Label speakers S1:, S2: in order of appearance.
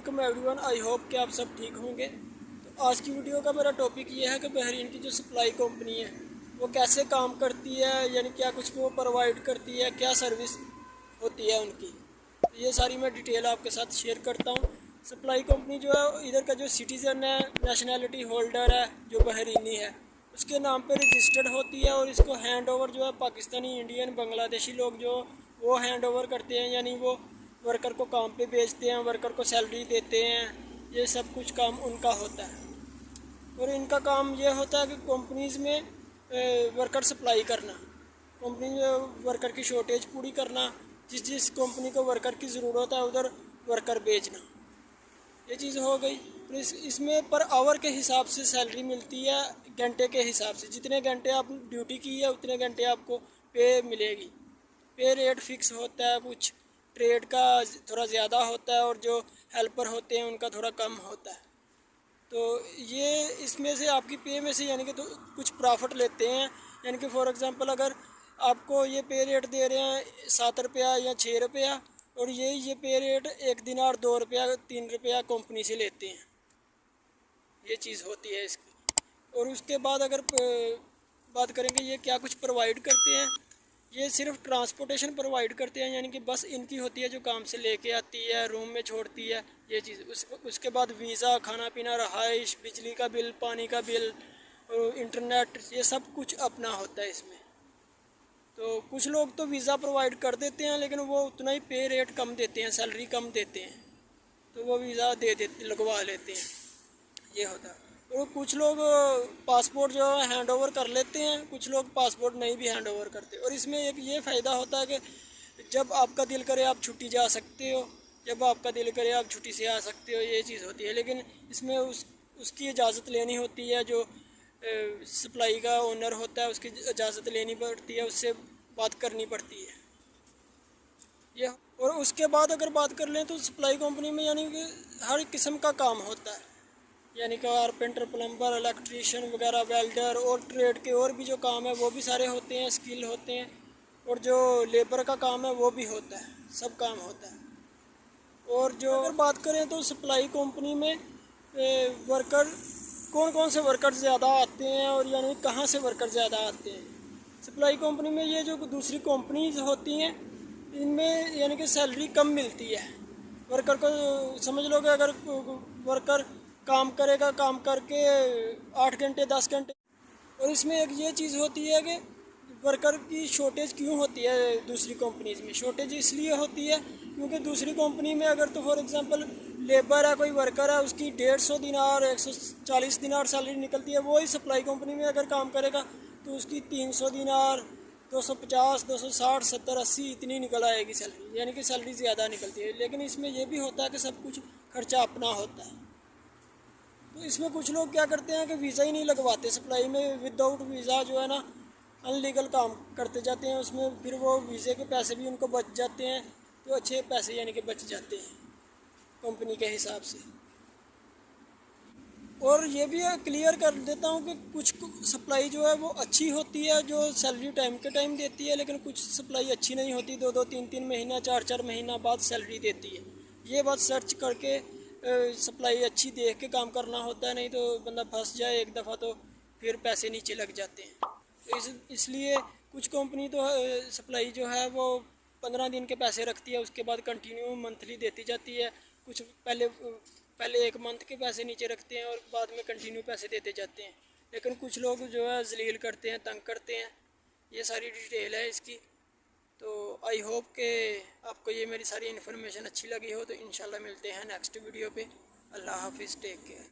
S1: Welcome everyone. I hope कि आप सब ठीक होंगे। तो आज की वीडियो का मेरा टॉपिक ये है कि बहरीन की जो सप्लाई कंपनी है वो कैसे काम करती है, यानी क्या कुछ वो प्रोवाइड करती है, क्या सर्विस होती है उनकी। तो ये सारी मैं डिटेल आपके साथ शेयर करता हूँ। सप्लाई कंपनी जो है इधर का जो सिटीज़न है, नेशनैलिटी होल्डर है जो बहरीनी है, उसके नाम पे रजिस्टर्ड होती है और इसको हैंड ओवर जो है पाकिस्तानी, इंडियन, बांग्लादेशी लोग जो वो हैंड ओवर करते हैं, यानी वो वर्कर को काम पे भेजते हैं, वर्कर को सैलरी देते हैं। ये सब कुछ काम उनका होता है और इनका काम ये होता है कि कंपनीज़ में वर्कर सप्लाई करना, कंपनी में वर्कर की शॉर्टेज पूरी करना, जिस जिस कंपनी को वर्कर की ज़रूरत है उधर वर्कर भेजना। ये चीज़ हो गई। तो इसमें पर आवर के हिसाब से सैलरी मिलती है, घंटे के हिसाब से। जितने घंटे आप ड्यूटी की है उतने घंटे आपको पे मिलेगी। पे रेट फिक्स होता है, कुछ ट्रेड का थोड़ा ज़्यादा होता है और जो हेल्पर होते हैं उनका थोड़ा कम होता है। तो ये इसमें से आपकी पे में से यानी कि तो कुछ प्रॉफिट लेते हैं। यानी कि फॉर एग्ज़ाम्पल अगर आपको ये पे रेट दे रहे हैं 7 रुपया या 6 रुपया, और ये पे रेट 1 दिनार 2 रुपया 3 रुपया कंपनी से लेते हैं। ये चीज़ होती है इसकी। और उसके बाद अगर बात करेंगे ये क्या कुछ प्रोवाइड करते हैं, ये सिर्फ ट्रांसपोर्टेशन प्रोवाइड करते हैं, यानी कि बस इनकी होती है जो काम से लेके आती है, रूम में छोड़ती है, ये चीज़। उसके बाद वीज़ा, खाना पीना, रहाइश, बिजली का बिल, पानी का बिल, इंटरनेट, ये सब कुछ अपना होता है इसमें। तो कुछ लोग तो वीज़ा प्रोवाइड कर देते हैं लेकिन वो उतना ही पे रेट कम देते हैं, सैलरी कम देते हैं, तो वो वीज़ा दे देते, लगवा लेते हैं, ये होता है। और कुछ लोग पासपोर्ट जो है हैंड ओवर कर लेते हैं, कुछ लोग पासपोर्ट नहीं भी हैंड ओवर करते। और इसमें एक ये फ़ायदा होता है कि जब आपका दिल करे आप छुट्टी जा सकते हो, जब आपका दिल करे आप छुट्टी से आ सकते हो, ये चीज़ होती है। लेकिन इसमें उसकी इजाज़त लेनी होती है, जो सप्लाई का ओनर होता है उसकी इजाज़त लेनी पड़ती है, उससे बात करनी पड़ती है ये। और उसके बाद अगर बात कर लें तो सप्लाई कंपनी में यानी कि हर किस्म का काम होता है, यानी कारपेंटर, प्लम्बर, इलेक्ट्रीशियन वगैरह, वेल्डर, और ट्रेड के और भी जो काम है वो भी सारे होते हैं, स्किल होते हैं। और जो लेबर का काम है वो भी होता है, सब काम होता है। और जो अगर बात करें तो सप्लाई कंपनी में वर्कर कौन कौन से वर्कर ज़्यादा आते हैं और यानी कहाँ से वर्कर ज़्यादा आते हैं। सप्लाई कंपनी में ये जो दूसरी कंपनीज होती हैं इनमें यानी कि सैलरी कम मिलती है वर्कर को। समझ लो कि अगर वर्कर काम करेगा, काम करके 8 घंटे 10 घंटे। और इसमें एक ये चीज़ होती है कि वर्कर की शॉर्टेज क्यों होती है दूसरी कंपनीज में। शॉर्टेज इसलिए होती है क्योंकि दूसरी कंपनी में अगर तो फॉर एग्जांपल लेबर है, कोई वर्कर है, उसकी 150 दिनार 140 दिनार सैलरी निकलती है। वही सप्लाई कंपनी में अगर काम करेगा तो उसकी 300 दिनार 250 260 70 80 इतनी निकल आएगी सैलरी, यानी कि सैलरी ज़्यादा निकलती है। लेकिन इसमें यह भी होता है कि सब कुछ खर्चा अपना होता है। तो इसमें कुछ लोग क्या करते हैं कि वीज़ा ही नहीं लगवाते सप्लाई में, विदाउट वीज़ा जो है ना अनलीगल काम करते जाते हैं उसमें। फिर वो वीज़े के पैसे भी उनको बच जाते हैं, तो अच्छे पैसे यानी कि बच जाते हैं कंपनी के हिसाब से। और ये भी क्लियर कर देता हूँ कि कुछ सप्लाई जो है वो अच्छी होती है, जो सैलरी टाइम के टाइम देती है, लेकिन कुछ सप्लाई अच्छी नहीं होती, 2-2 3-3 महीना 4-4 महीना बाद सैलरी देती है। ये बात सर्च करके सप्लाई अच्छी देख के काम करना होता है, नहीं तो बंदा फंस जाए एक दफ़ा तो फिर पैसे नीचे लग जाते हैं। तो इसलिए कुछ कंपनी तो सप्लाई जो है वो 15 दिन के पैसे रखती है, उसके बाद कंटिन्यू मंथली देती जाती है। कुछ पहले 1 मंथ के पैसे नीचे रखते हैं और बाद में कंटिन्यू पैसे देते जाते हैं। लेकिन कुछ लोग जो है जलील करते हैं, तंग करते हैं। ये सारी डिटेल है इसकी। तो आई होप कि आपको ये मेरी सारी इन्फॉर्मेशन अच्छी लगी हो। तो इंशाल्लाह मिलते हैं नेक्स्ट वीडियो पे। अल्लाह हाफिज़, टेक केयर।